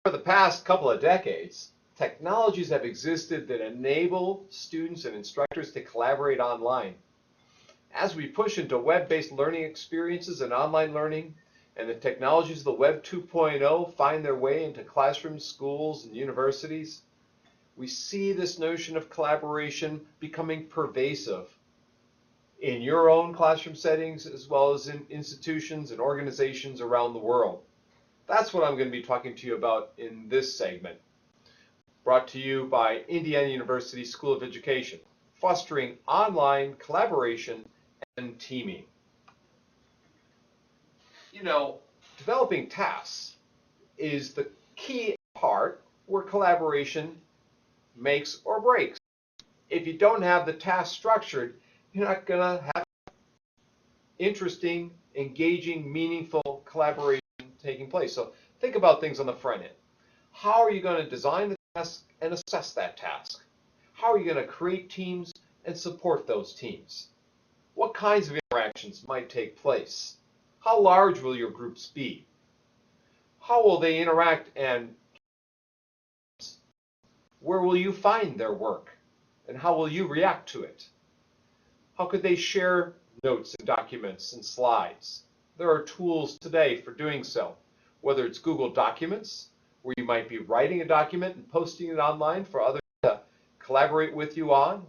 For the past couple of decades, technologies have existed that enable students and instructors to collaborate online. As we push into web-based learning experiences and online learning, and the technologies of the Web 2.0 find their way into classrooms, schools, and universities, we see this notion of collaboration becoming pervasive in your own classroom settings as well as in institutions and organizations around the world. That's what I'm going to be talking to you about in this segment, brought to you by Indiana University School of Education, fostering online collaboration and teaming. You know, developing tasks is the key part where collaboration makes or breaks. If you don't have the task structured, you're not going to have interesting, engaging, meaningful collaboration taking place. So think about things on the front end. How are you going to design the task and assess that task? How are you going to create teams and support those teams? What kinds of interactions might take place? How large will your groups be? How will they interact, and where will you find their work? And how will you react to it? How could they share notes and documents and slides? There are tools today for doing so, whether it's Google Documents, where you might be writing a document and posting it online for others to collaborate with you on,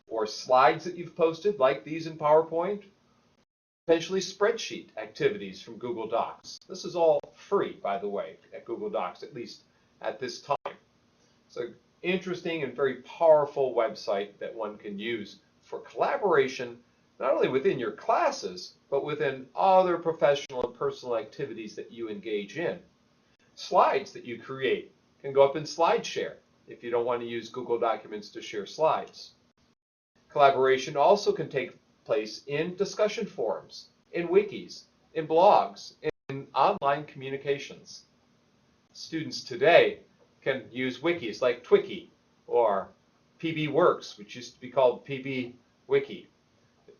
or slides that you've posted like these in PowerPoint, potentially spreadsheet activities from Google Docs. This is all free, by the way, at Google Docs, at least at this time. It's an interesting and very powerful website that one can use for collaboration, not only within your classes, but within other professional and personal activities that you engage in. Slides that you create can go up in SlideShare if you don't want to use Google Documents to share slides. Collaboration also can take place in discussion forums, in wikis, in blogs, in online communications. Students today can use wikis like Twiki or PBWorks, which used to be called PB Wiki,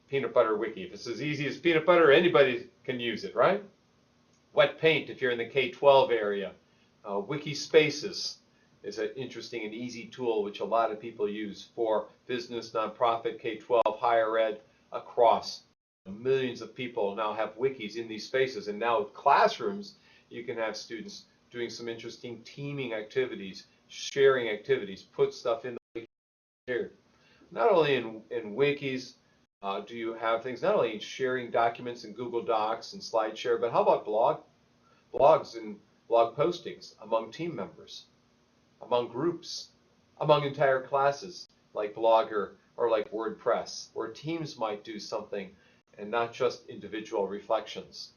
Peanut Butter Wiki. If it's as easy as peanut butter, anybody can use it, right? Wet Paint if you're in the K-12 area. Wiki Spaces is an interesting and easy tool which a lot of people use for business, nonprofit, K-12, higher ed, across. Millions of people now have wikis in these spaces, and now with classrooms you can have students doing some interesting teaming activities, sharing activities, put stuff in the wiki here. Not only in wikis do you have things, not only sharing documents in Google Docs and SlideShare, but how about blogs and blog postings among team members, among groups, among entire classes like Blogger or like WordPress, where teams might do something and not just individual reflections,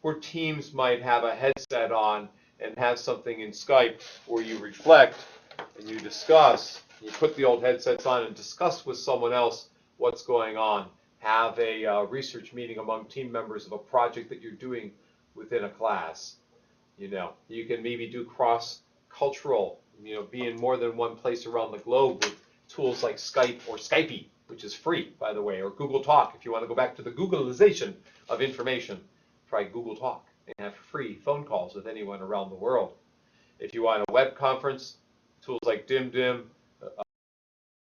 where teams might have a headset on and have something in Skype where you reflect and you discuss. You put the old headsets on and discuss with someone else what's going on. Have a research meeting among team members of a project that you're doing within a class. You know, you can maybe do cross-cultural, be in more than one place around the globe with tools like Skype or Skype, which is free, by the way, or Google Talk. If you want to go back to the Googleization of information, try Google Talk and have free phone calls with anyone around the world. If you want a web conference, tools like DimDim,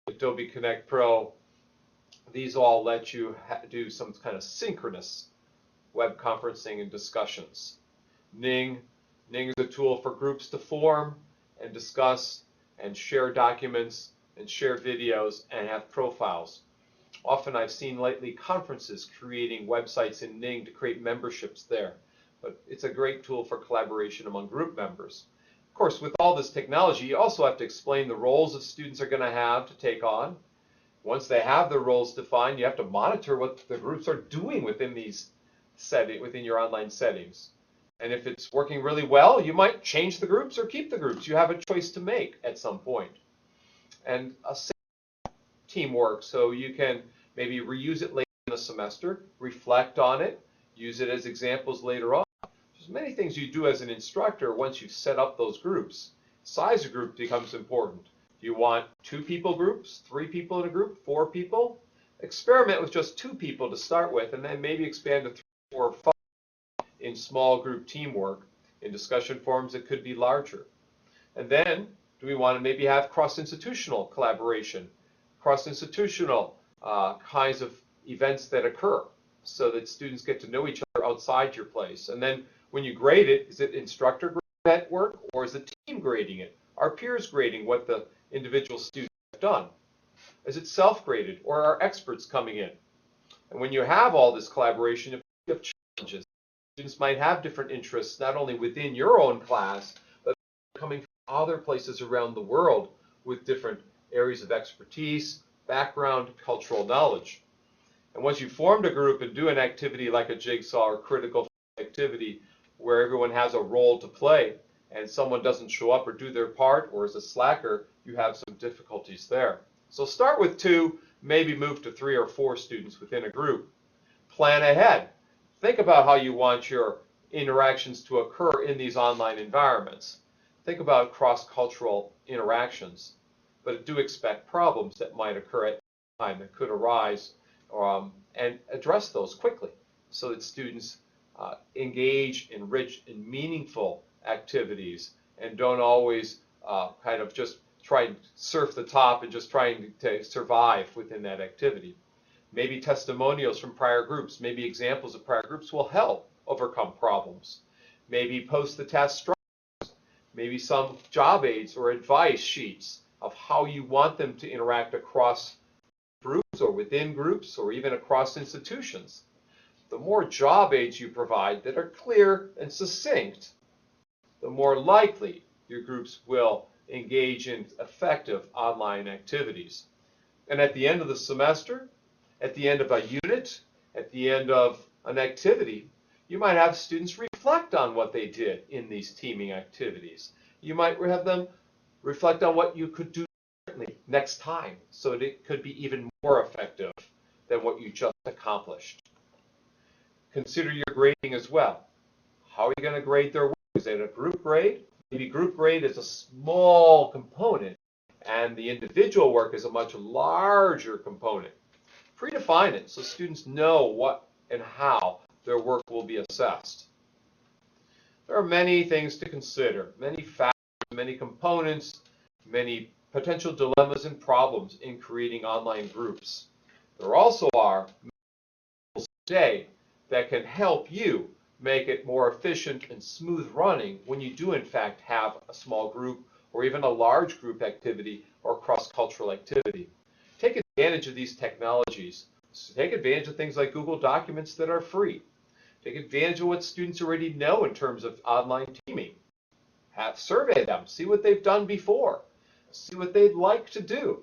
Adobe Connect Pro, these all let you do some kind of synchronous web conferencing and discussions. Ning is a tool for groups to form and discuss and share documents and share videos and have profiles. Often I've seen lately conferences creating websites in Ning to create memberships there. But it's a great tool for collaboration among group members. Of course, with all this technology, you also have to explain the roles that students are going to have to take on. Once they have their roles defined, you have to monitor what the groups are doing within within your online settings. And if it's working really well, you might change the groups or keep the groups. You have a choice to make at some point. And a teamwork, so you can maybe reuse it later in the semester, reflect on it, use it as examples later on. There's many things you do as an instructor once you've set up those groups. Size of group becomes important. Do you want 2 people groups, 3 people in a group, 4 people? Experiment with just 2 people to start with, and then maybe expand to 3, 4, or 5 in small group teamwork. In discussion forums, it could be larger. And then, do we want to maybe have cross-institutional collaboration, cross-institutional kinds of events that occur so that students get to know each other outside your place? And then when you grade it, is it instructor grading that work, or is the team grading it? Are peers grading what the individual students have done? Is it self-graded, or are experts coming in? And when you have all this collaboration, you have challenges. Students might have different interests, not only within your own class, but coming from other places around the world with different areas of expertise, background, cultural knowledge. And once you've formed a group and do an activity like a jigsaw or critical activity where everyone has a role to play and someone doesn't show up or do their part or is a slacker, you have some difficulties there. So start with 2, maybe move to 3 or 4 students within a group. Plan ahead. Think about how you want your interactions to occur in these online environments. Think about cross-cultural interactions, but do expect problems that might occur at the time that could arise, and address those quickly so that students engage in rich and meaningful activities and don't always kind of just try and surf the top and just trying to survive within that activity. Maybe testimonials from prior groups, maybe examples of prior groups will help overcome problems. Maybe post the task structures, maybe some job aids or advice sheets of how you want them to interact across groups or within groups or even across institutions. The more job aids you provide that are clear and succinct, the more likely your groups will engage in effective online activities. And at the end of the semester, at the end of a unit, at the end of an activity, you might have students reflect on what they did in these teaming activities. You might have them reflect on what you could do differently next time so that it could be even more effective than what you just accomplished. Consider your grading as well. How are you going to grade their work? Is it a group grade? Maybe group grade is a small component and the individual work is a much larger component. Predefine it so students know what and how their work will be assessed. There are many things to consider, many factors, many components, many potential dilemmas and problems in creating online groups. There also are tools today that can help you make it more efficient and smooth running when you do in fact have a small group or even a large group activity or cross-cultural activity. Take advantage of these technologies. Take advantage of things like Google Documents that are free. Take advantage of what students already know in terms of online teaming. Survey them, see what they've done before, see what they'd like to do.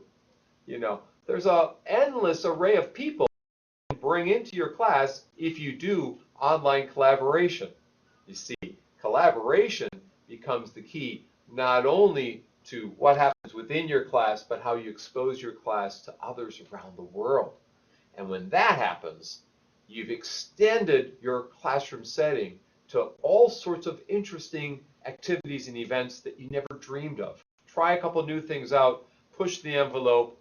There's an endless array of people you can bring into your class if you do online collaboration. You see, collaboration becomes the key not only to what happens within your class, but how you expose your class to others around the world. And when that happens, you've extended your classroom setting to all sorts of interesting activities and events that you never dreamed of. Try a couple new things out, push the envelope,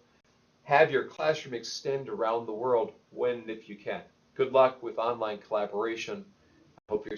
have your classroom extend around the world when and if you can. Good luck with online collaboration. I hope you're